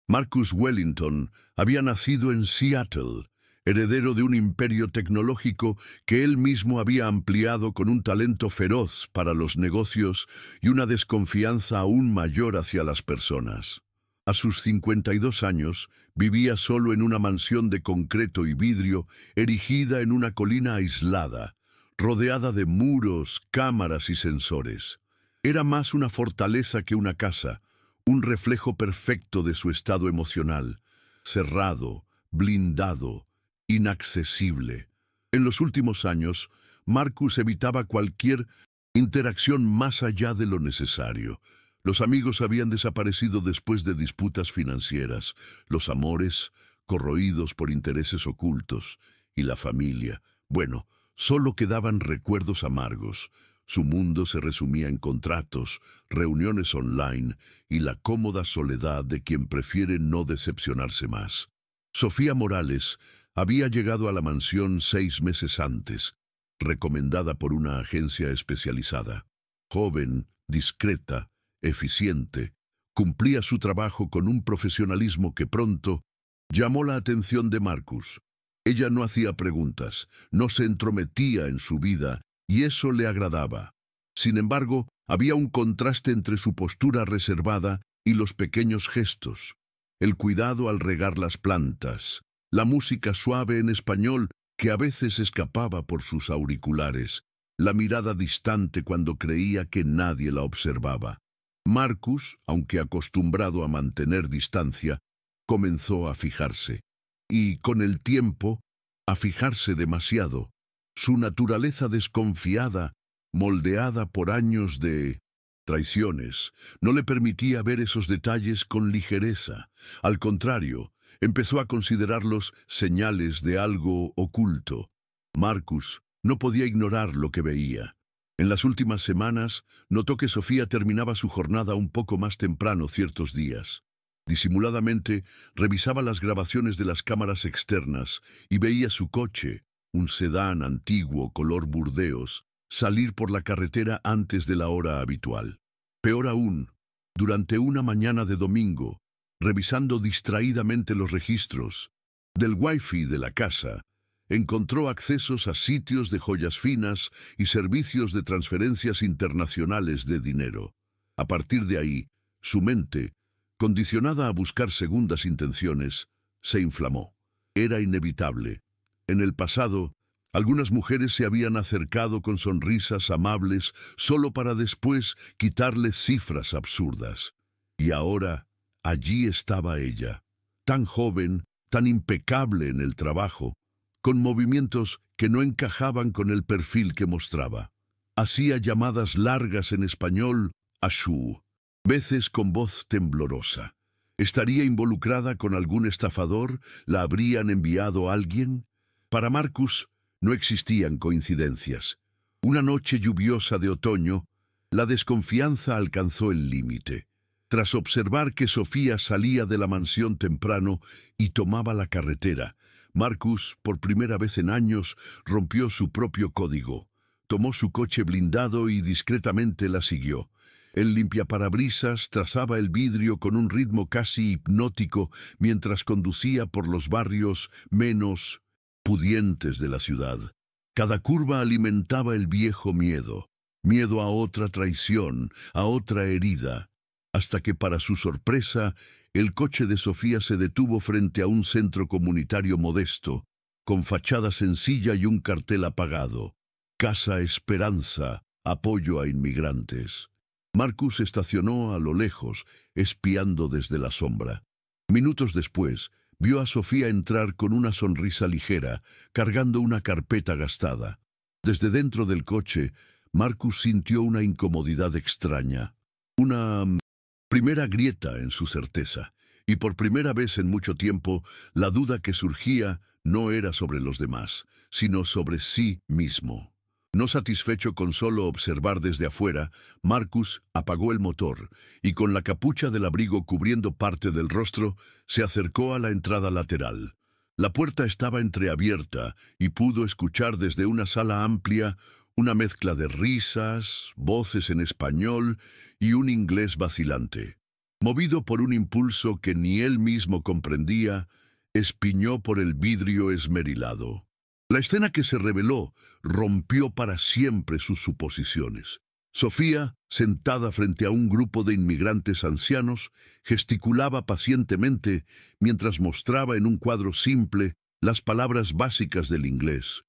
Marcus Wellington había nacido en Seattle, heredero de un imperio tecnológico que él mismo había ampliado con un talento feroz para los negocios y una desconfianza aún mayor hacia las personas. A sus 52 años, vivía solo en una mansión de concreto y vidrio erigida en una colina aislada, rodeada de muros, cámaras y sensores. Era más una fortaleza que una casa, un reflejo perfecto de su estado emocional, cerrado, blindado, inaccesible. En los últimos años, Marcus evitaba cualquier interacción más allá de lo necesario. Los amigos habían desaparecido después de disputas financieras, los amores, corroídos por intereses ocultos, y la familia. Bueno, solo quedaban recuerdos amargos. Su mundo se resumía en contratos, reuniones online y la cómoda soledad de quien prefiere no decepcionarse más. Sofía Morales había llegado a la mansión 6 meses antes, recomendada por una agencia especializada. Joven, discreta, eficiente, cumplía su trabajo con un profesionalismo que pronto llamó la atención de Marcus. Ella no hacía preguntas, no se entrometía en su vida, y eso le agradaba. Sin embargo, había un contraste entre su postura reservada y los pequeños gestos. El cuidado al regar las plantas, la música suave en español que a veces escapaba por sus auriculares, la mirada distante cuando creía que nadie la observaba. Marcus, aunque acostumbrado a mantener distancia, comenzó a fijarse. Y, con el tiempo, a fijarse demasiado. Su naturaleza desconfiada, moldeada por años de traiciones, no le permitía ver esos detalles con ligereza. Al contrario, empezó a considerarlos señales de algo oculto. Marcus no podía ignorar lo que veía. En las últimas semanas, notó que Sofía terminaba su jornada un poco más temprano ciertos días. Disimuladamente, revisaba las grabaciones de las cámaras externas y veía su coche, un sedán antiguo color burdeos, salir por la carretera antes de la hora habitual. Peor aún, durante una mañana de domingo, revisando distraídamente los registros del Wi-Fi de la casa, encontró accesos a sitios de joyas finas y servicios de transferencias internacionales de dinero. A partir de ahí, su mente, condicionada a buscar segundas intenciones, se inflamó. Era inevitable. En el pasado, algunas mujeres se habían acercado con sonrisas amables solo para después quitarles cifras absurdas. Y ahora, allí estaba ella, tan joven, tan impecable en el trabajo, con movimientos que no encajaban con el perfil que mostraba. Hacía llamadas largas en español a Shu, veces con voz temblorosa. ¿Estaría involucrada con algún estafador? ¿La habrían enviado a alguien? Para Marcus no existían coincidencias. Una noche lluviosa de otoño, la desconfianza alcanzó el límite. Tras observar que Sofía salía de la mansión temprano y tomaba la carretera, Marcus, por primera vez en años, rompió su propio código. Tomó su coche blindado y discretamente la siguió. El limpiaparabrisas trazaba el vidrio con un ritmo casi hipnótico mientras conducía por los barrios menos pudientes de la ciudad. Cada curva alimentaba el viejo miedo, miedo a otra traición, a otra herida, hasta que, para su sorpresa, el coche de Sofía se detuvo frente a un centro comunitario modesto, con fachada sencilla y un cartel apagado: Casa Esperanza, apoyo a inmigrantes. Marcus estacionó a lo lejos, espiando desde la sombra. Minutos después, vio a Sofía entrar con una sonrisa ligera, cargando una carpeta gastada. Desde dentro del coche, Marcus sintió una incomodidad extraña, una primera grieta en su certeza, y por primera vez en mucho tiempo, la duda que surgía no era sobre los demás, sino sobre sí mismo. No satisfecho con solo observar desde afuera, Marcus apagó el motor y, con la capucha del abrigo cubriendo parte del rostro, se acercó a la entrada lateral. La puerta estaba entreabierta y pudo escuchar desde una sala amplia una mezcla de risas, voces en español y un inglés vacilante. Movido por un impulso que ni él mismo comprendía, espiñó por el vidrio esmerilado. La escena que se reveló rompió para siempre sus suposiciones. Sofía, sentada frente a un grupo de inmigrantes ancianos, gesticulaba pacientemente mientras mostraba en un cuadro simple las palabras básicas del inglés.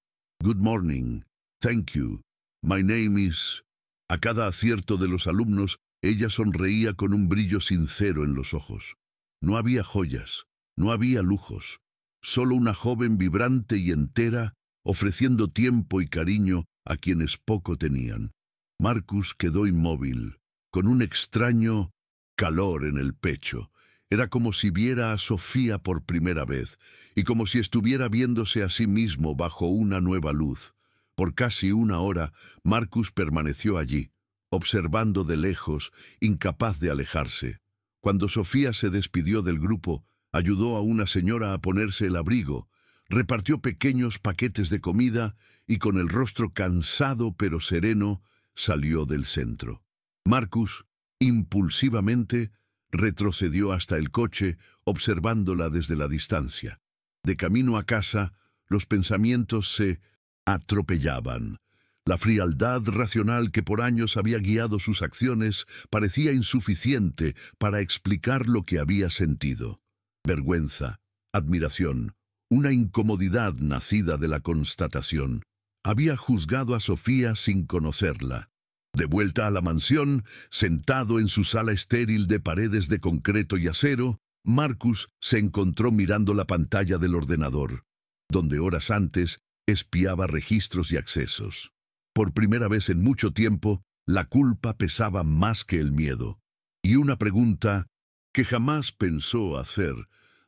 Good morning, thank you, my name is... A cada acierto de los alumnos, ella sonreía con un brillo sincero en los ojos. No había joyas, no había lujos, solo una joven vibrante y entera, ofreciendo tiempo y cariño a quienes poco tenían. Marcus quedó inmóvil, con un extraño calor en el pecho. Era como si viera a Sofía por primera vez, y como si estuviera viéndose a sí mismo bajo una nueva luz. Por casi una hora, Marcus permaneció allí, observando de lejos, incapaz de alejarse. Cuando Sofía se despidió del grupo, ayudó a una señora a ponerse el abrigo, repartió pequeños paquetes de comida y con el rostro cansado pero sereno, salió del centro. Marcus, impulsivamente, retrocedió hasta el coche, observándola desde la distancia. De camino a casa, los pensamientos se atropellaban. La frialdad racional que por años había guiado sus acciones parecía insuficiente para explicar lo que había sentido. Vergüenza, admiración, una incomodidad nacida de la constatación. Había juzgado a Sofía sin conocerla. De vuelta a la mansión, sentado en su sala estéril de paredes de concreto y acero, Marcus se encontró mirando la pantalla del ordenador, donde horas antes espiaba registros y accesos. Por primera vez en mucho tiempo, la culpa pesaba más que el miedo. Y una pregunta que jamás pensó hacer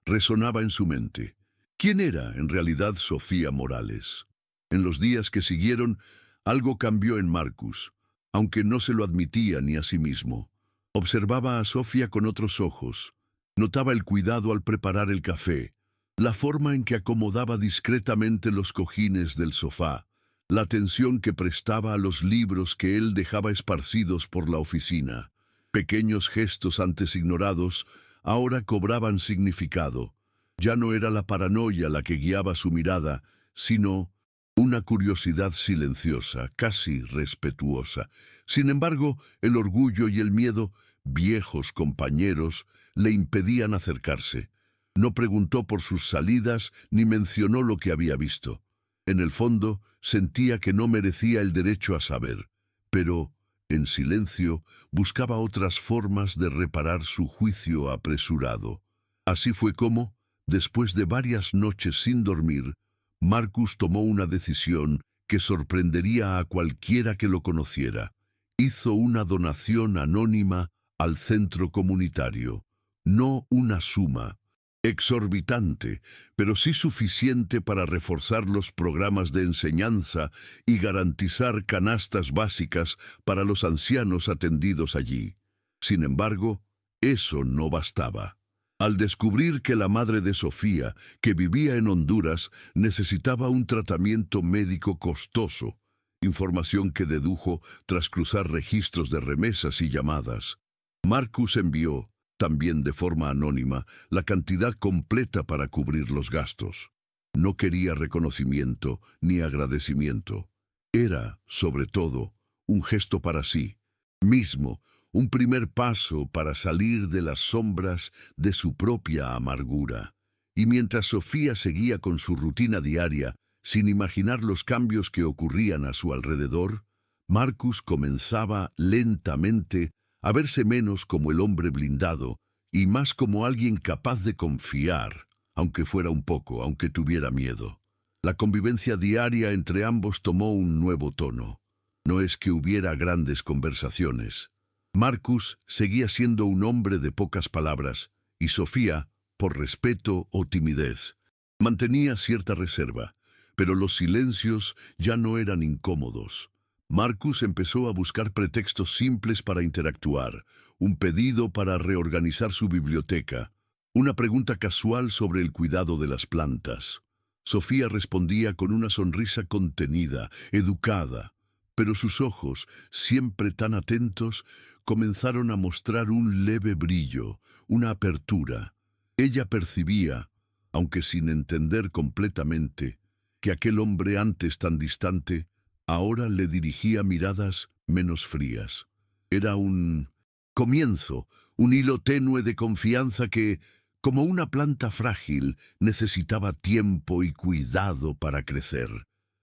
resonaba en su mente. ¿Quién era en realidad Sofía Morales? En los días que siguieron, algo cambió en Marcus, aunque no se lo admitía ni a sí mismo. Observaba a Sofía con otros ojos. Notaba el cuidado al preparar el café, la forma en que acomodaba discretamente los cojines del sofá, la atención que prestaba a los libros que él dejaba esparcidos por la oficina. Pequeños gestos antes ignorados ahora cobraban significado. Ya no era la paranoia la que guiaba su mirada, sino una curiosidad silenciosa, casi respetuosa. Sin embargo, el orgullo y el miedo, viejos compañeros, le impedían acercarse. No preguntó por sus salidas ni mencionó lo que había visto. En el fondo, sentía que no merecía el derecho a saber, pero, en silencio, buscaba otras formas de reparar su juicio apresurado. Así fue como, después de varias noches sin dormir, Marcus tomó una decisión que sorprendería a cualquiera que lo conociera. Hizo una donación anónima al centro comunitario. No una suma exorbitante, pero sí suficiente para reforzar los programas de enseñanza y garantizar canastas básicas para los ancianos atendidos allí. Sin embargo, eso no bastaba. Al descubrir que la madre de Sofía, que vivía en Honduras, necesitaba un tratamiento médico costoso, información que dedujo tras cruzar registros de remesas y llamadas, Marcus envió, también de forma anónima, la cantidad completa para cubrir los gastos. No quería reconocimiento ni agradecimiento. Era, sobre todo, un gesto para sí mismo, un primer paso para salir de las sombras de su propia amargura. Y mientras Sofía seguía con su rutina diaria, sin imaginar los cambios que ocurrían a su alrededor, Marcus comenzaba lentamente a verse menos como el hombre blindado y más como alguien capaz de confiar, aunque fuera un poco, aunque tuviera miedo. La convivencia diaria entre ambos tomó un nuevo tono. No es que hubiera grandes conversaciones. Marcus seguía siendo un hombre de pocas palabras, y Sofía, por respeto o timidez, mantenía cierta reserva, pero los silencios ya no eran incómodos. Marcus empezó a buscar pretextos simples para interactuar, un pedido para reorganizar su biblioteca, una pregunta casual sobre el cuidado de las plantas. Sofía respondía con una sonrisa contenida, educada, pero sus ojos, siempre tan atentos, comenzaron a mostrar un leve brillo, una apertura. Ella percibía, aunque sin entender completamente, que aquel hombre antes tan distante, ahora le dirigía miradas menos frías. Era un comienzo, un hilo tenue de confianza que, como una planta frágil, necesitaba tiempo y cuidado para crecer.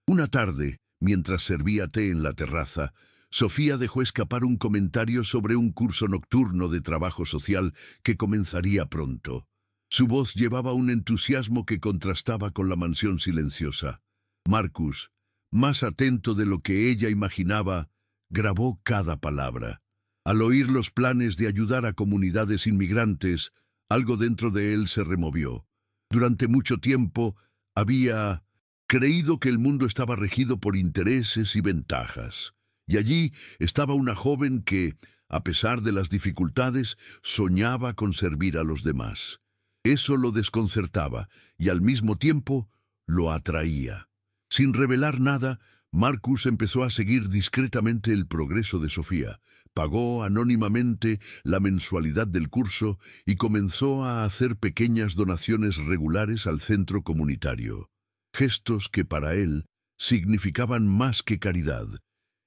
Una tarde, mientras servía té en la terraza, Sofía dejó escapar un comentario sobre un curso nocturno de trabajo social que comenzaría pronto. Su voz llevaba un entusiasmo que contrastaba con la mansión silenciosa. Marcus, más atento de lo que ella imaginaba, grabó cada palabra. Al oír los planes de ayudar a comunidades inmigrantes, algo dentro de él se removió. Durante mucho tiempo había creído que el mundo estaba regido por intereses y ventajas. Y allí estaba una joven que, a pesar de las dificultades, soñaba con servir a los demás. Eso lo desconcertaba y al mismo tiempo lo atraía. Sin revelar nada, Marcus empezó a seguir discretamente el progreso de Sofía. Pagó anónimamente la mensualidad del curso y comenzó a hacer pequeñas donaciones regulares al centro comunitario. Gestos que para él significaban más que caridad.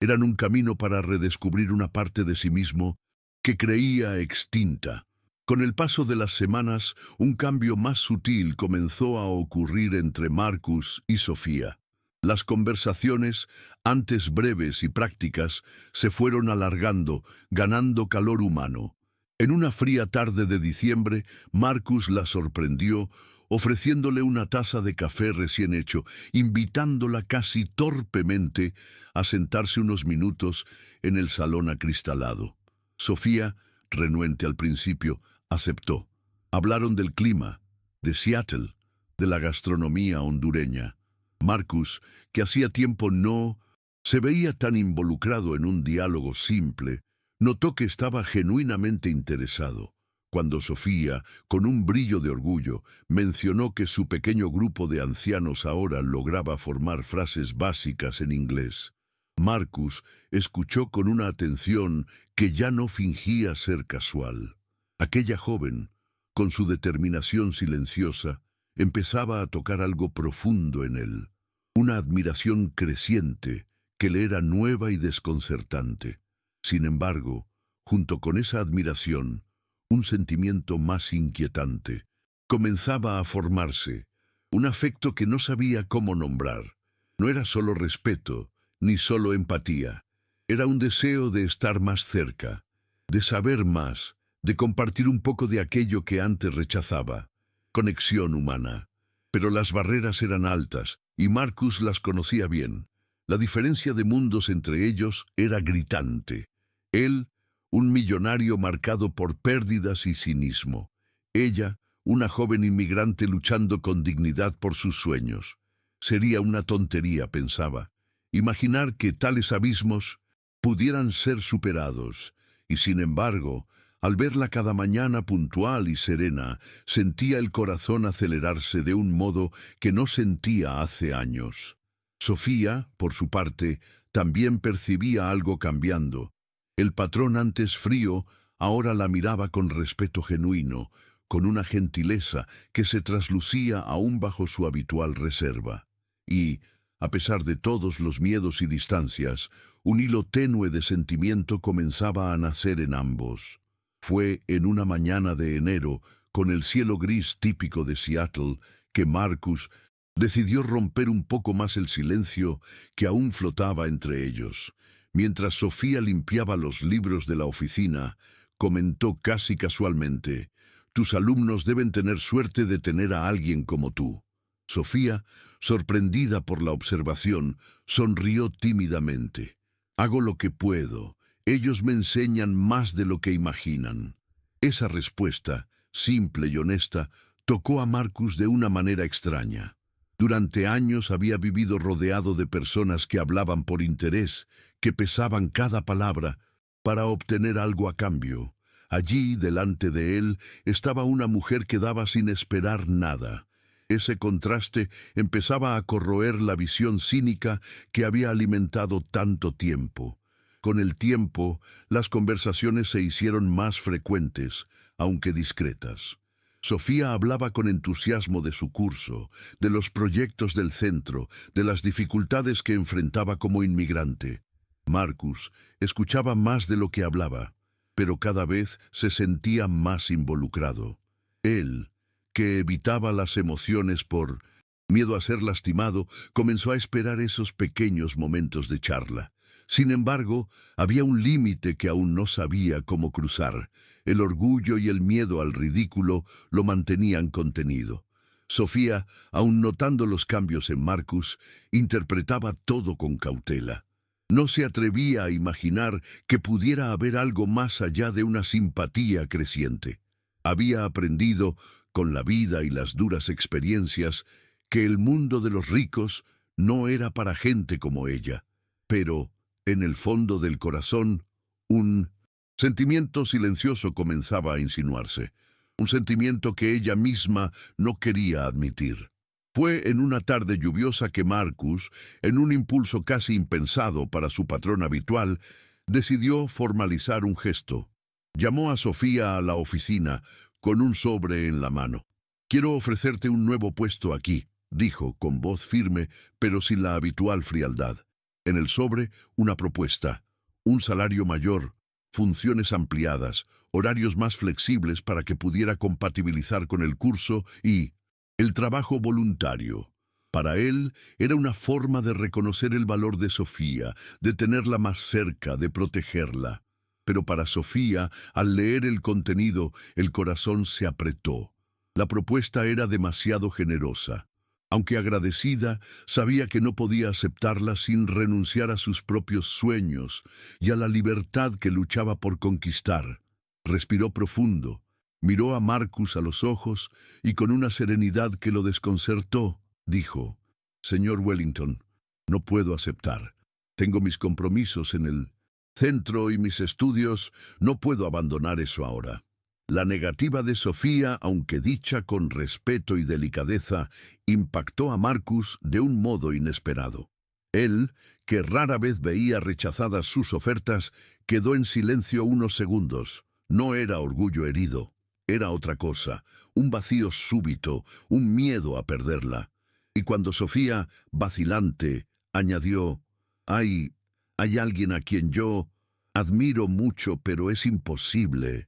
Eran un camino para redescubrir una parte de sí mismo que creía extinta. Con el paso de las semanas, un cambio más sutil comenzó a ocurrir entre Marcus y Sofía. Las conversaciones, antes breves y prácticas, se fueron alargando, ganando calor humano. En una fría tarde de diciembre, Marcus la sorprendió, ofreciéndole una taza de café recién hecho, invitándola casi torpemente a sentarse unos minutos en el salón acristalado. Sofía, renuente al principio, aceptó. Hablaron del clima, de Seattle, de la gastronomía hondureña. Marcus, que hacía tiempo no se veía tan involucrado en un diálogo simple, notó que estaba genuinamente interesado. Cuando Sofía, con un brillo de orgullo, mencionó que su pequeño grupo de ancianos ahora lograba formar frases básicas en inglés, Marcus escuchó con una atención que ya no fingía ser casual. Aquella joven, con su determinación silenciosa, empezaba a tocar algo profundo en él, una admiración creciente que le era nueva y desconcertante. Sin embargo, junto con esa admiración, un sentimiento más inquietante comenzaba a formarse, un afecto que no sabía cómo nombrar. No era solo respeto, ni solo empatía. Era un deseo de estar más cerca, de saber más, de compartir un poco de aquello que antes rechazaba. Conexión humana. Pero las barreras eran altas, y Marcus las conocía bien. La diferencia de mundos entre ellos era gritante. Él, un millonario marcado por pérdidas y cinismo. Ella, una joven inmigrante luchando con dignidad por sus sueños. Sería una tontería, pensaba, imaginar que tales abismos pudieran ser superados, y sin embargo, al verla cada mañana puntual y serena, sentía el corazón acelerarse de un modo que no sentía hace años. Sofía, por su parte, también percibía algo cambiando. El patrón antes frío, ahora la miraba con respeto genuino, con una gentileza que se traslucía aún bajo su habitual reserva. Y, a pesar de todos los miedos y distancias, un hilo tenue de sentimiento comenzaba a nacer en ambos. Fue en una mañana de enero, con el cielo gris típico de Seattle, que Marcus decidió romper un poco más el silencio que aún flotaba entre ellos. Mientras Sofía limpiaba los libros de la oficina, comentó casi casualmente: «Tus alumnos deben tener suerte de tener a alguien como tú». Sofía, sorprendida por la observación, sonrió tímidamente. «Hago lo que puedo. Ellos me enseñan más de lo que imaginan». Esa respuesta, simple y honesta, tocó a Marcus de una manera extraña. Durante años había vivido rodeado de personas que hablaban por interés, que pesaban cada palabra para obtener algo a cambio. Allí, delante de él, estaba una mujer que daba sin esperar nada. Ese contraste empezaba a corroer la visión cínica que había alimentado tanto tiempo. Con el tiempo, las conversaciones se hicieron más frecuentes, aunque discretas. Sofía hablaba con entusiasmo de su curso, de los proyectos del centro, de las dificultades que enfrentaba como inmigrante. Marcus escuchaba más de lo que hablaba, pero cada vez se sentía más involucrado. Él, que evitaba las emociones por miedo a ser lastimado, comenzó a esperar esos pequeños momentos de charla. Sin embargo, había un límite que aún no sabía cómo cruzar. El orgullo y el miedo al ridículo lo mantenían contenido. Sofía, aun notando los cambios en Marcus, interpretaba todo con cautela. No se atrevía a imaginar que pudiera haber algo más allá de una simpatía creciente. Había aprendido, con la vida y las duras experiencias, que el mundo de los ricos no era para gente como ella. Pero, en el fondo del corazón, un sentimiento silencioso comenzaba a insinuarse, un sentimiento que ella misma no quería admitir. Fue en una tarde lluviosa que Marcus, en un impulso casi impensado para su patrón habitual, decidió formalizar un gesto. Llamó a Sofía a la oficina, con un sobre en la mano. «Quiero ofrecerte un nuevo puesto aquí», dijo con voz firme, pero sin la habitual frialdad. En el sobre, una propuesta, un salario mayor, funciones ampliadas, horarios más flexibles para que pudiera compatibilizar con el curso y el trabajo voluntario. Para él era una forma de reconocer el valor de Sofía, de tenerla más cerca, de protegerla. Pero para Sofía, al leer el contenido, el corazón se apretó. La propuesta era demasiado generosa. Aunque agradecida, sabía que no podía aceptarla sin renunciar a sus propios sueños y a la libertad que luchaba por conquistar. Respiró profundo, miró a Marcus a los ojos y con una serenidad que lo desconcertó, dijo: «Señor Wellington, no puedo aceptar. Tengo mis compromisos en el centro y mis estudios, no puedo abandonar eso ahora». La negativa de Sofía, aunque dicha con respeto y delicadeza, impactó a Marcus de un modo inesperado. Él, que rara vez veía rechazadas sus ofertas, quedó en silencio unos segundos. No era orgullo herido, era otra cosa, un vacío súbito, un miedo a perderla. Y cuando Sofía, vacilante, añadió: «Hay alguien a quien yo admiro mucho, pero es imposible»,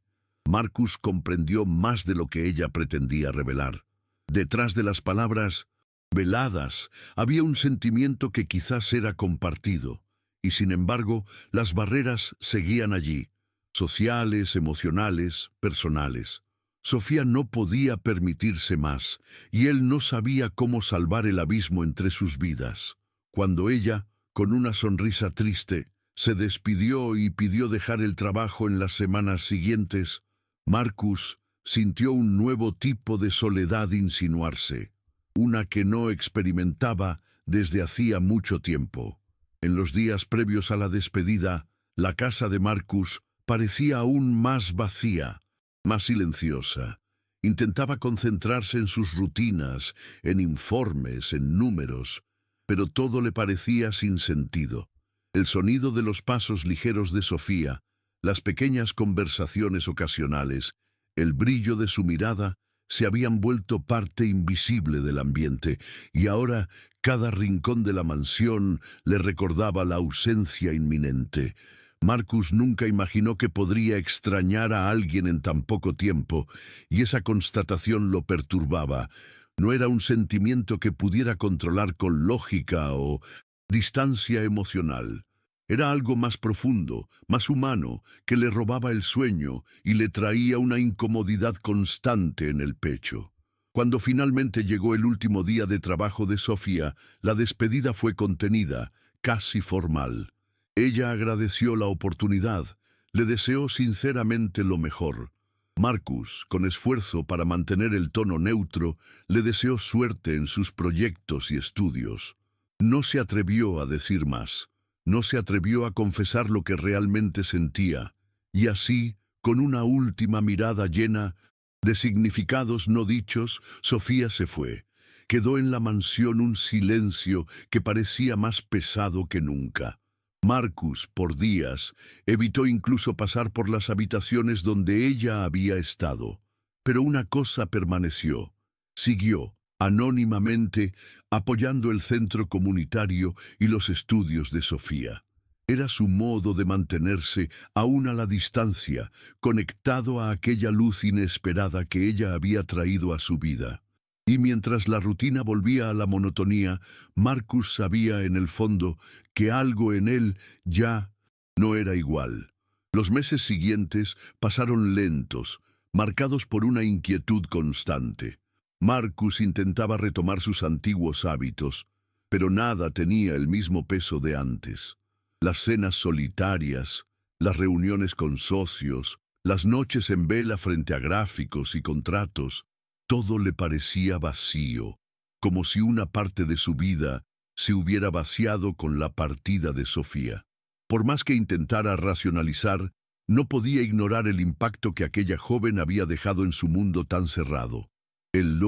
Marcus comprendió más de lo que ella pretendía revelar. Detrás de las palabras veladas había un sentimiento que quizás era compartido, y sin embargo las barreras seguían allí, sociales, emocionales, personales. Sofía no podía permitirse más, y él no sabía cómo salvar el abismo entre sus vidas. Cuando ella, con una sonrisa triste, se despidió y pidió dejar el trabajo en las semanas siguientes, Marcus sintió un nuevo tipo de soledad insinuarse, una que no experimentaba desde hacía mucho tiempo. En los días previos a la despedida, la casa de Marcus parecía aún más vacía, más silenciosa. Intentaba concentrarse en sus rutinas, en informes, en números, pero todo le parecía sin sentido. El sonido de los pasos ligeros de Sofía, las pequeñas conversaciones ocasionales, el brillo de su mirada, se habían vuelto parte invisible del ambiente, y ahora cada rincón de la mansión le recordaba la ausencia inminente. Marcus nunca imaginó que podría extrañar a alguien en tan poco tiempo, y esa constatación lo perturbaba. No era un sentimiento que pudiera controlar con lógica o distancia emocional. Era algo más profundo, más humano, que le robaba el sueño y le traía una incomodidad constante en el pecho. Cuando finalmente llegó el último día de trabajo de Sofía, la despedida fue contenida, casi formal. Ella agradeció la oportunidad, le deseó sinceramente lo mejor. Marcus, con esfuerzo para mantener el tono neutro, le deseó suerte en sus proyectos y estudios. No se atrevió a decir más. No se atrevió a confesar lo que realmente sentía, y así, con una última mirada llena de significados no dichos, Sofía se fue. Quedó en la mansión un silencio que parecía más pesado que nunca. Marcus, por días, evitó incluso pasar por las habitaciones donde ella había estado. Pero una cosa permaneció. Siguió, anónimamente, apoyando el centro comunitario y los estudios de Sofía. Era su modo de mantenerse, aún a la distancia, conectado a aquella luz inesperada que ella había traído a su vida. Y mientras la rutina volvía a la monotonía, Marcus sabía en el fondo que algo en él ya no era igual. Los meses siguientes pasaron lentos, marcados por una inquietud constante. Marcus intentaba retomar sus antiguos hábitos, pero nada tenía el mismo peso de antes. Las cenas solitarias, las reuniones con socios, las noches en vela frente a gráficos y contratos, todo le parecía vacío, como si una parte de su vida se hubiera vaciado con la partida de Sofía. Por más que intentara racionalizar, no podía ignorar el impacto que aquella joven había dejado en su mundo tan cerrado. El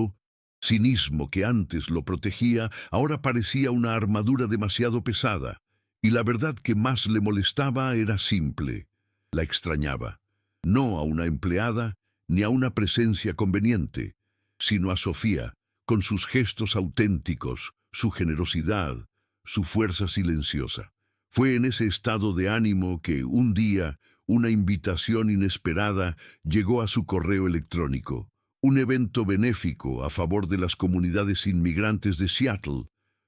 cinismo que antes lo protegía ahora parecía una armadura demasiado pesada, y la verdad que más le molestaba era simple: la extrañaba, no a una empleada ni a una presencia conveniente, sino a Sofía, con sus gestos auténticos, su generosidad, su fuerza silenciosa. Fue en ese estado de ánimo que, un día, una invitación inesperada llegó a su correo electrónico. Un evento benéfico a favor de las comunidades inmigrantes de Seattle,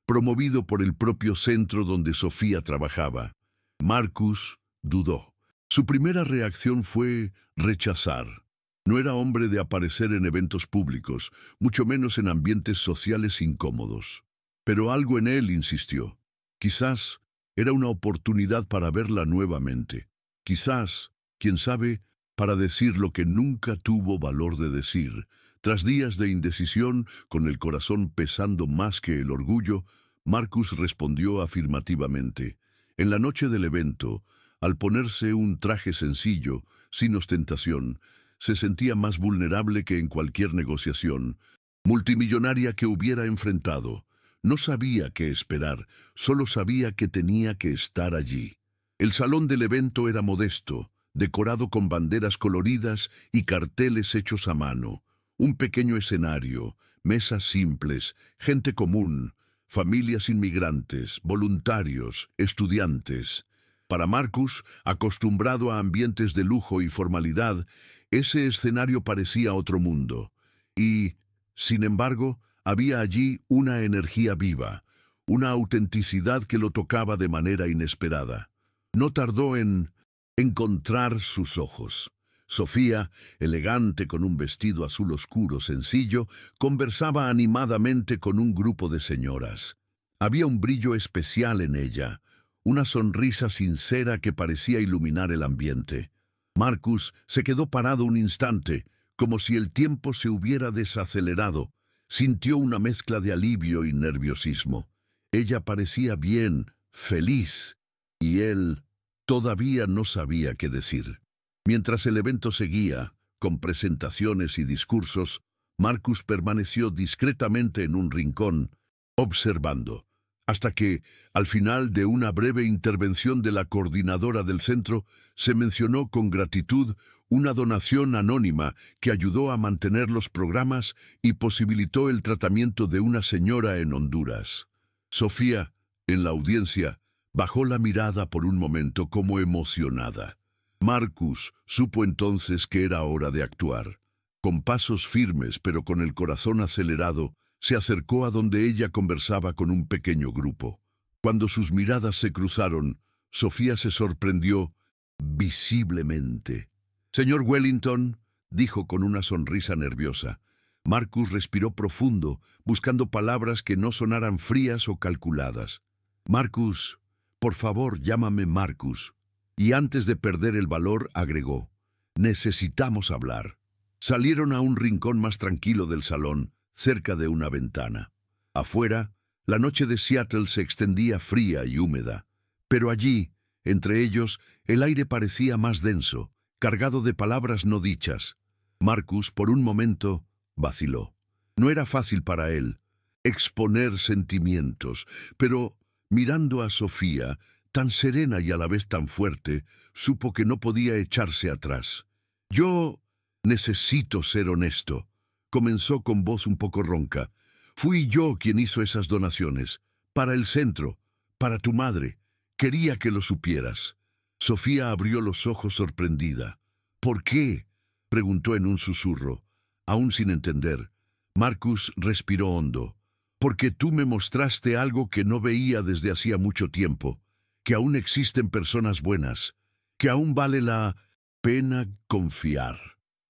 promovido por el propio centro donde Sofía trabajaba. Marcus dudó. Su primera reacción fue rechazar. No era hombre de aparecer en eventos públicos, mucho menos en ambientes sociales incómodos. Pero algo en él insistió. Quizás era una oportunidad para verla nuevamente. Quizás, quién sabe, para decir lo que nunca tuvo valor de decir. Tras días de indecisión, con el corazón pesando más que el orgullo, Marcus respondió afirmativamente. En la noche del evento, al ponerse un traje sencillo, sin ostentación, se sentía más vulnerable que en cualquier negociación multimillonaria que hubiera enfrentado. No sabía qué esperar, solo sabía que tenía que estar allí. El salón del evento era modesto, decorado con banderas coloridas y carteles hechos a mano. Un pequeño escenario, mesas simples, gente común, familias inmigrantes, voluntarios, estudiantes. Para Marcus, acostumbrado a ambientes de lujo y formalidad, ese escenario parecía otro mundo. Y, sin embargo, había allí una energía viva, una autenticidad que lo tocaba de manera inesperada. No tardó en encontrar sus ojos. Sofía, elegante con un vestido azul oscuro sencillo, conversaba animadamente con un grupo de señoras. Había un brillo especial en ella, una sonrisa sincera que parecía iluminar el ambiente. Marcus se quedó parado un instante, como si el tiempo se hubiera desacelerado. Sintió una mezcla de alivio y nerviosismo. Ella parecía bien, feliz, y él todavía no sabía qué decir. Mientras el evento seguía, con presentaciones y discursos, Marcus permaneció discretamente en un rincón, observando, hasta que, al final de una breve intervención de la coordinadora del centro, se mencionó con gratitud una donación anónima que ayudó a mantener los programas y posibilitó el tratamiento de una señora en Honduras. Sofía, en la audiencia, bajó la mirada por un momento como emocionada. Marcus supo entonces que era hora de actuar. Con pasos firmes pero con el corazón acelerado, se acercó a donde ella conversaba con un pequeño grupo. Cuando sus miradas se cruzaron, Sofía se sorprendió visiblemente. «Señor Wellington», dijo con una sonrisa nerviosa. Marcus respiró profundo, buscando palabras que no sonaran frías o calculadas. «Marcus, por favor, llámame Marcus». Y antes de perder el valor, agregó: «Necesitamos hablar». Salieron a un rincón más tranquilo del salón, cerca de una ventana. Afuera, la noche de Seattle se extendía fría y húmeda, pero allí, entre ellos, el aire parecía más denso, cargado de palabras no dichas. Marcus, por un momento, vaciló. No era fácil para él. exponer sentimientos, pero mirando a Sofía, tan serena y a la vez tan fuerte, supo que no podía echarse atrás. «Yo necesito ser honesto», comenzó con voz un poco ronca. «Fui yo quien hizo esas donaciones, para el centro, para tu madre. Quería que lo supieras». Sofía abrió los ojos sorprendida. «¿Por qué?», preguntó en un susurro. Aún sin entender, Marcus respiró hondo. «Porque tú me mostraste algo que no veía desde hacía mucho tiempo, que aún existen personas buenas, que aún vale la pena confiar».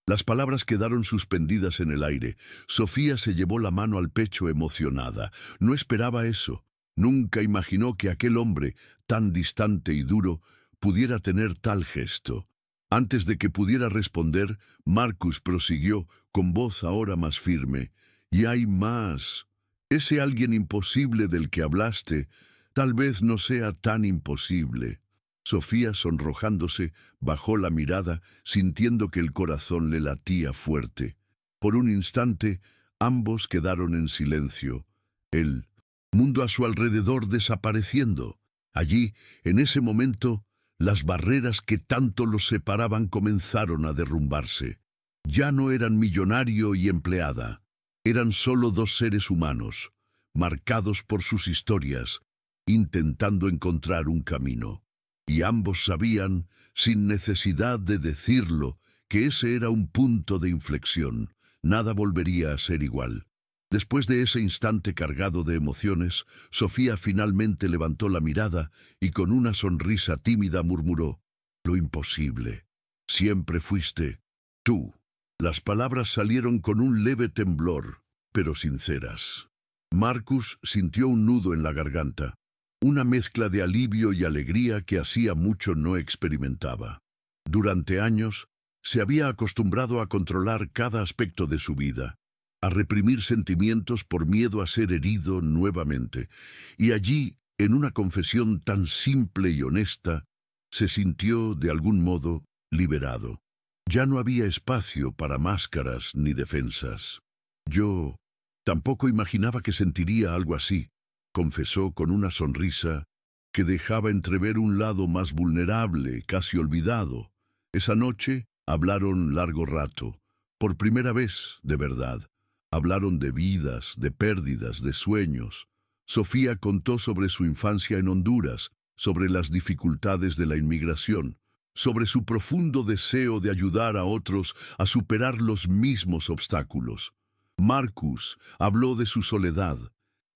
Las palabras quedaron suspendidas en el aire. Sofía se llevó la mano al pecho emocionada. No esperaba eso. Nunca imaginó que aquel hombre, tan distante y duro, pudiera tener tal gesto. Antes de que pudiera responder, Marcus prosiguió, con voz ahora más firme. «Y hay más. Ese alguien imposible del que hablaste, tal vez no sea tan imposible». Sofía, sonrojándose, bajó la mirada, sintiendo que el corazón le latía fuerte. Por un instante, ambos quedaron en silencio. El mundo a su alrededor desapareciendo. Allí, en ese momento, las barreras que tanto los separaban comenzaron a derrumbarse. Ya no eran millonario y empleada. Eran solo dos seres humanos, marcados por sus historias, intentando encontrar un camino. Y ambos sabían, sin necesidad de decirlo, que ese era un punto de inflexión. Nada volvería a ser igual. Después de ese instante cargado de emociones, Sofía finalmente levantó la mirada y con una sonrisa tímida murmuró: «Lo imposible. Siempre fuiste tú». Las palabras salieron con un leve temblor, pero sinceras. Marcus sintió un nudo en la garganta. Una mezcla de alivio y alegría que hacía mucho no experimentaba. Durante años, se había acostumbrado a controlar cada aspecto de su vida, a reprimir sentimientos por miedo a ser herido nuevamente. Y allí, en una confesión tan simple y honesta, se sintió, de algún modo, liberado. Ya no había espacio para máscaras ni defensas. «Yo tampoco imaginaba que sentiría algo así», confesó con una sonrisa que dejaba entrever un lado más vulnerable, casi olvidado. Esa noche hablaron largo rato, por primera vez, de verdad. Hablaron de vidas, de pérdidas, de sueños. Sofía contó sobre su infancia en Honduras, sobre las dificultades de la inmigración, sobre su profundo deseo de ayudar a otros a superar los mismos obstáculos. Marcus habló de su soledad,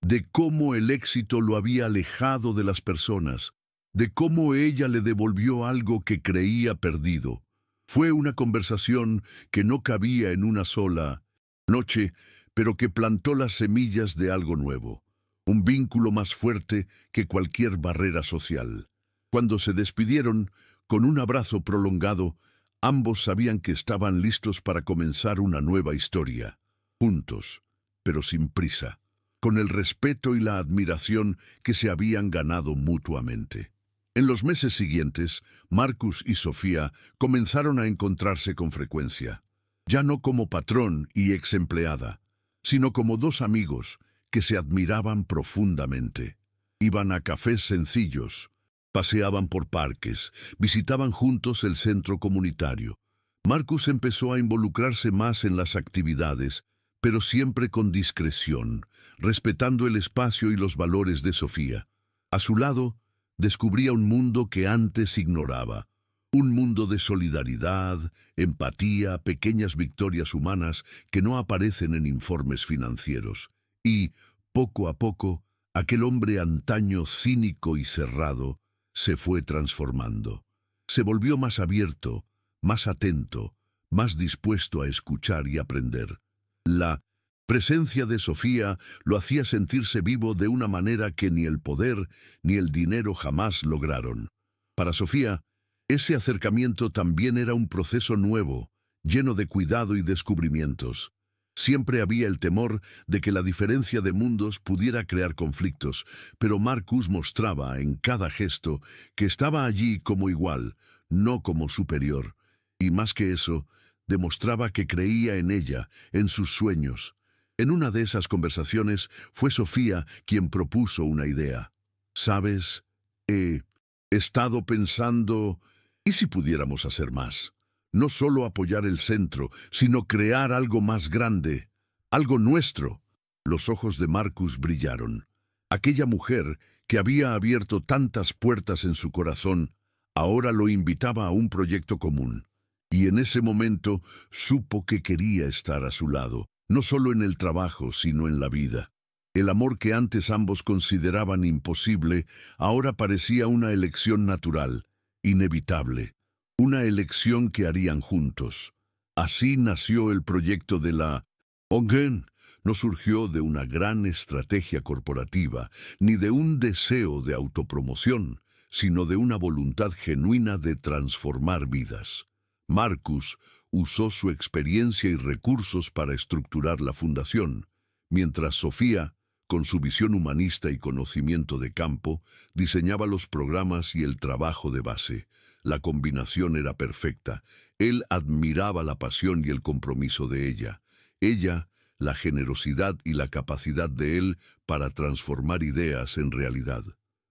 de cómo el éxito lo había alejado de las personas, de cómo ella le devolvió algo que creía perdido. Fue una conversación que no cabía en una sola noche, pero que plantó las semillas de algo nuevo, un vínculo más fuerte que cualquier barrera social. Cuando se despidieron, con un abrazo prolongado, ambos sabían que estaban listos para comenzar una nueva historia, juntos, pero sin prisa, con el respeto y la admiración que se habían ganado mutuamente. En los meses siguientes, Marcus y Sofía comenzaron a encontrarse con frecuencia, ya no como patrón y ex empleada, sino como dos amigos que se admiraban profundamente. Iban a cafés sencillos, paseaban por parques, visitaban juntos el centro comunitario. Marcus empezó a involucrarse más en las actividades, pero siempre con discreción, respetando el espacio y los valores de Sofía. A su lado, descubría un mundo que antes ignoraba, un mundo de solidaridad, empatía, pequeñas victorias humanas que no aparecen en informes financieros. Y, poco a poco, aquel hombre antaño cínico y cerrado se fue transformando. Se volvió más abierto, más atento, más dispuesto a escuchar y aprender. La presencia de Sofía lo hacía sentirse vivo de una manera que ni el poder ni el dinero jamás lograron. Para Sofía, ese acercamiento también era un proceso nuevo, lleno de cuidado y descubrimientos. Siempre había el temor de que la diferencia de mundos pudiera crear conflictos, pero Marcus mostraba en cada gesto que estaba allí como igual, no como superior. Y más que eso, demostraba que creía en ella, en sus sueños. En una de esas conversaciones fue Sofía quien propuso una idea. ¿Sabes? He estado pensando, ¿y si pudiéramos hacer más? No solo apoyar el centro, sino crear algo más grande, algo nuestro. Los ojos de Marcus brillaron. Aquella mujer que había abierto tantas puertas en su corazón, ahora lo invitaba a un proyecto común. Y en ese momento supo que quería estar a su lado, no solo en el trabajo, sino en la vida. El amor que antes ambos consideraban imposible, ahora parecía una elección natural, inevitable, una elección que harían juntos. Así nació el proyecto de la Ongen. No surgió de una gran estrategia corporativa, ni de un deseo de autopromoción, sino de una voluntad genuina de transformar vidas. Marcus usó su experiencia y recursos para estructurar la fundación, mientras Sofía, con su visión humanista y conocimiento de campo, diseñaba los programas y el trabajo de base. La combinación era perfecta. Él admiraba la pasión y el compromiso de ella. Ella, la generosidad y la capacidad de él para transformar ideas en realidad.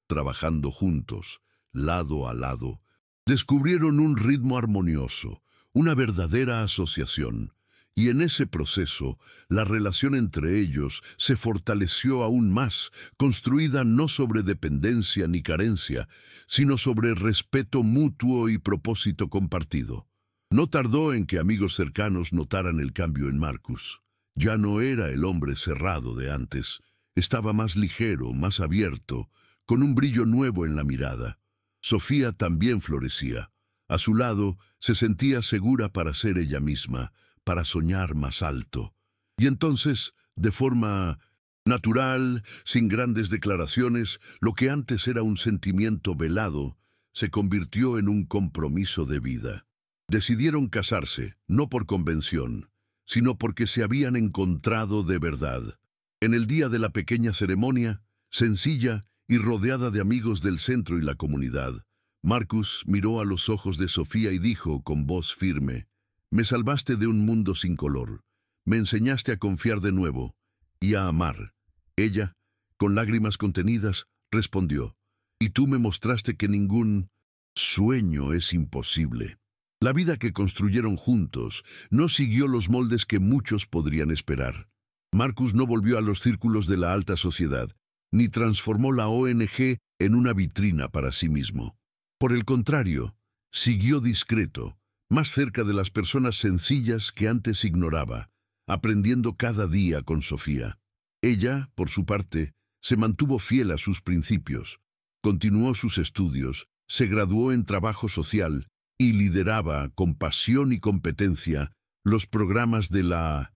Trabajando juntos, lado a lado, descubrieron un ritmo armonioso, una verdadera asociación, y en ese proceso la relación entre ellos se fortaleció aún más, construida no sobre dependencia ni carencia, sino sobre respeto mutuo y propósito compartido. No tardó en que amigos cercanos notaran el cambio en Marcus. Ya no era el hombre cerrado de antes, estaba más ligero, más abierto, con un brillo nuevo en la mirada. Sofía también florecía. A su lado se sentía segura para ser ella misma, para soñar más alto. Y entonces, de forma natural, sin grandes declaraciones, lo que antes era un sentimiento velado, se convirtió en un compromiso de vida. Decidieron casarse, no por convención, sino porque se habían encontrado de verdad. En el día de la pequeña ceremonia, sencilla y rodeada de amigos del centro y la comunidad, Marcus miró a los ojos de Sofía y dijo con voz firme: «Me salvaste de un mundo sin color, me enseñaste a confiar de nuevo y a amar». Ella, con lágrimas contenidas, respondió: «Y tú me mostraste que ningún sueño es imposible». La vida que construyeron juntos no siguió los moldes que muchos podrían esperar. Marcus no volvió a los círculos de la alta sociedad, ni transformó la ONG en una vitrina para sí mismo. Por el contrario, siguió discreto, más cerca de las personas sencillas que antes ignoraba, aprendiendo cada día con Sofía. Ella, por su parte, se mantuvo fiel a sus principios, continuó sus estudios, se graduó en trabajo social y lideraba con pasión y competencia los programas de la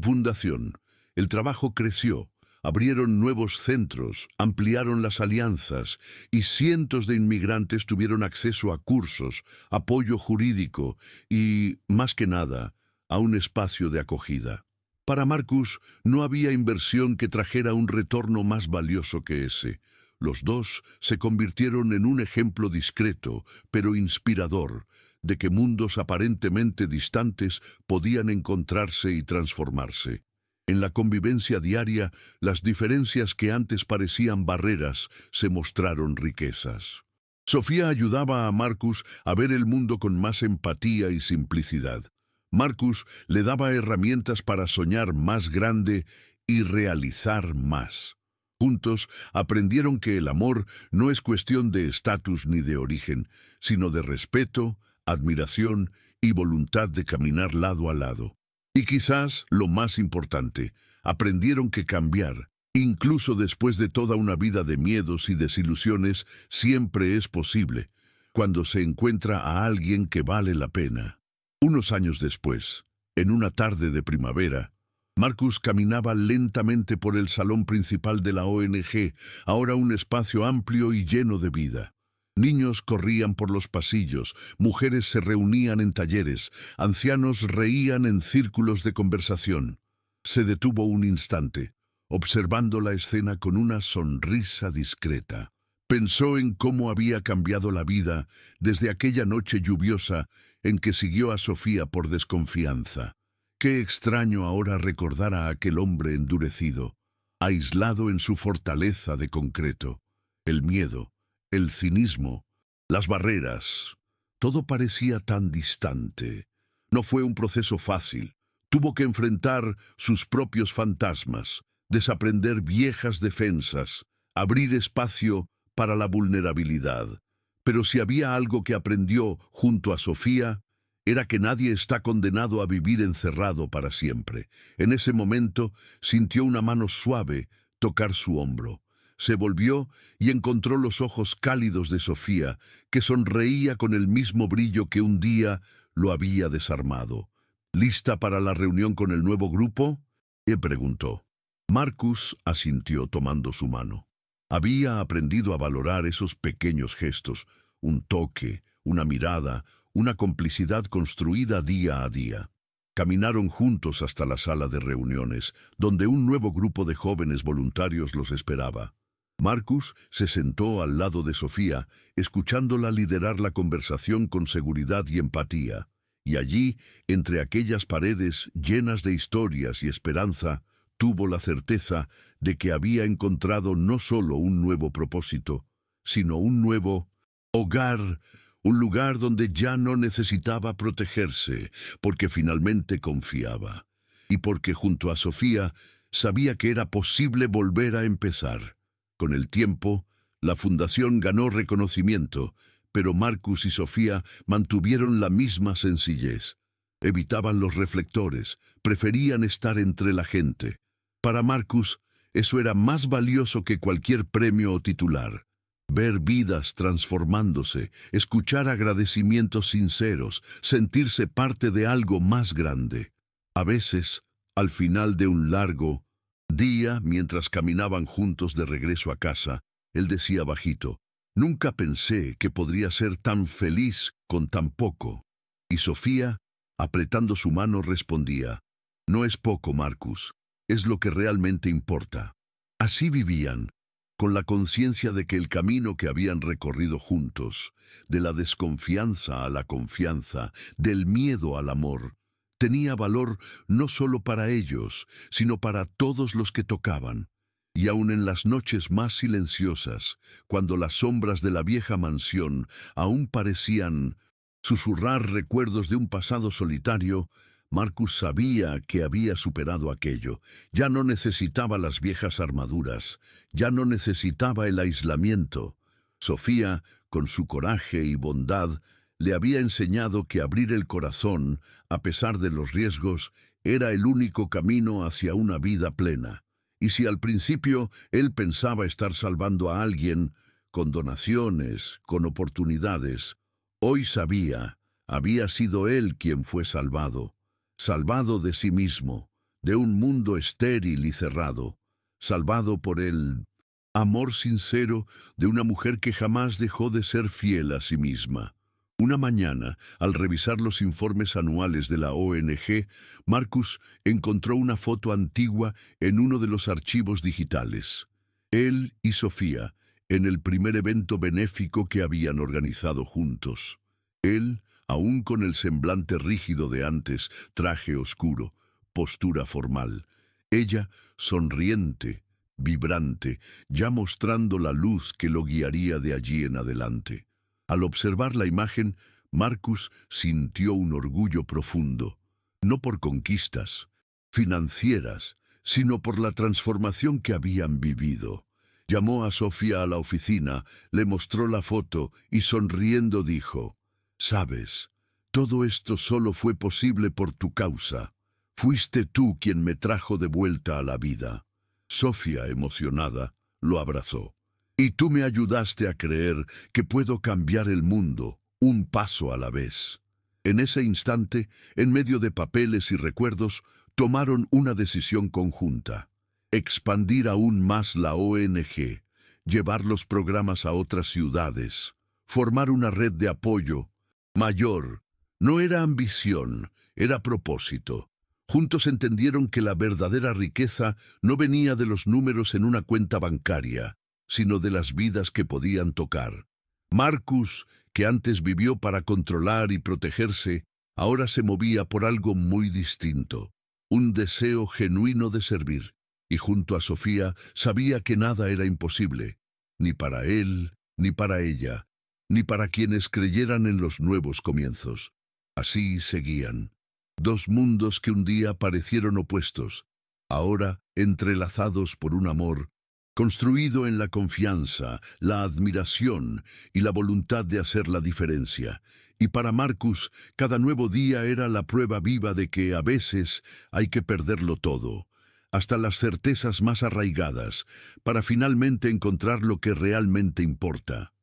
Fundación. El trabajo creció, abrieron nuevos centros, ampliaron las alianzas y cientos de inmigrantes tuvieron acceso a cursos, apoyo jurídico y, más que nada, a un espacio de acogida. Para Marcus no había inversión que trajera un retorno más valioso que ese. Los dos se convirtieron en un ejemplo discreto, pero inspirador, de que mundos aparentemente distantes podían encontrarse y transformarse. En la convivencia diaria, las diferencias que antes parecían barreras se mostraron riquezas. Sofía ayudaba a Marcus a ver el mundo con más empatía y simplicidad. Marcus le daba herramientas para soñar más grande y realizar más. Juntos aprendieron que el amor no es cuestión de estatus ni de origen, sino de respeto, admiración y voluntad de caminar lado a lado. Y quizás lo más importante, aprendieron que cambiar, incluso después de toda una vida de miedos y desilusiones, siempre es posible, cuando se encuentra a alguien que vale la pena. Unos años después, en una tarde de primavera, Marcus caminaba lentamente por el salón principal de la ONG, ahora un espacio amplio y lleno de vida. Niños corrían por los pasillos, mujeres se reunían en talleres, ancianos reían en círculos de conversación. Se detuvo un instante, observando la escena con una sonrisa discreta. Pensó en cómo había cambiado la vida desde aquella noche lluviosa en que siguió a Sofía por desconfianza. Qué extraño ahora recordar a aquel hombre endurecido, aislado en su fortaleza de concreto. El miedo, el cinismo, las barreras, todo parecía tan distante. No fue un proceso fácil. Tuvo que enfrentar sus propios fantasmas, desaprender viejas defensas, abrir espacio para la vulnerabilidad. Pero si había algo que aprendió junto a Sofía, era que nadie está condenado a vivir encerrado para siempre. En ese momento sintió una mano suave tocar su hombro. Se volvió y encontró los ojos cálidos de Sofía, que sonreía con el mismo brillo que un día lo había desarmado. ¿Lista para la reunión con el nuevo grupo?, le preguntó. Marcus asintió tomando su mano. Había aprendido a valorar esos pequeños gestos, un toque, una mirada, una complicidad construida día a día. Caminaron juntos hasta la sala de reuniones, donde un nuevo grupo de jóvenes voluntarios los esperaba. Marcus se sentó al lado de Sofía, escuchándola liderar la conversación con seguridad y empatía. Y allí, entre aquellas paredes llenas de historias y esperanza, tuvo la certeza de que había encontrado no solo un nuevo propósito, sino un nuevo hogar, un lugar donde ya no necesitaba protegerse, porque finalmente confiaba, y porque junto a Sofía sabía que era posible volver a empezar. Con el tiempo, la fundación ganó reconocimiento, pero Marcus y Sofía mantuvieron la misma sencillez. Evitaban los reflectores, preferían estar entre la gente. Para Marcus, eso era más valioso que cualquier premio o titular. Ver vidas transformándose, escuchar agradecimientos sinceros, sentirse parte de algo más grande. A veces, al final de un largo día, mientras caminaban juntos de regreso a casa, él decía bajito: «Nunca pensé que podría ser tan feliz con tan poco». Y Sofía, apretando su mano, respondía: «No es poco, Marcus, es lo que realmente importa». Así vivían, con la conciencia de que el camino que habían recorrido juntos, de la desconfianza a la confianza, del miedo al amor, tenía valor no solo para ellos, sino para todos los que tocaban. Y aun en las noches más silenciosas, cuando las sombras de la vieja mansión aún parecían susurrar recuerdos de un pasado solitario, Marcus sabía que había superado aquello. Ya no necesitaba las viejas armaduras, ya no necesitaba el aislamiento. Sofía, con su coraje y bondad, le había enseñado que abrir el corazón, a pesar de los riesgos, era el único camino hacia una vida plena. Y si al principio él pensaba estar salvando a alguien, con donaciones, con oportunidades, hoy sabía, había sido él quien fue salvado de sí mismo, de un mundo estéril y cerrado, salvado por el amor sincero de una mujer que jamás dejó de ser fiel a sí misma. Una mañana, al revisar los informes anuales de la ONG, Marcus encontró una foto antigua en uno de los archivos digitales. Él y Sofía, en el primer evento benéfico que habían organizado juntos. Él, aún con el semblante rígido de antes, traje oscuro, postura formal. Ella, sonriente, vibrante, ya mostrando la luz que lo guiaría de allí en adelante. Al observar la imagen, Marcus sintió un orgullo profundo, no por conquistas financieras, sino por la transformación que habían vivido. Llamó a Sofía a la oficina, le mostró la foto y sonriendo dijo: «Sabes, todo esto solo fue posible por tu causa. Fuiste tú quien me trajo de vuelta a la vida». Sofía, emocionada, lo abrazó. «Y tú me ayudaste a creer que puedo cambiar el mundo, un paso a la vez». En ese instante, en medio de papeles y recuerdos, tomaron una decisión conjunta: expandir aún más la ONG, llevar los programas a otras ciudades, formar una red de apoyo mayor. No era ambición, era propósito. Juntos entendieron que la verdadera riqueza no venía de los números en una cuenta bancaria, sino de las vidas que podían tocar. Marcus, que antes vivió para controlar y protegerse, ahora se movía por algo muy distinto, un deseo genuino de servir, y junto a Sofía sabía que nada era imposible, ni para él, ni para ella, ni para quienes creyeran en los nuevos comienzos. Así seguían, dos mundos que un día parecieron opuestos, ahora entrelazados por un amor construido en la confianza, la admiración y la voluntad de hacer la diferencia. Y para Marcus, cada nuevo día era la prueba viva de que a veces hay que perderlo todo, hasta las certezas más arraigadas, para finalmente encontrar lo que realmente importa.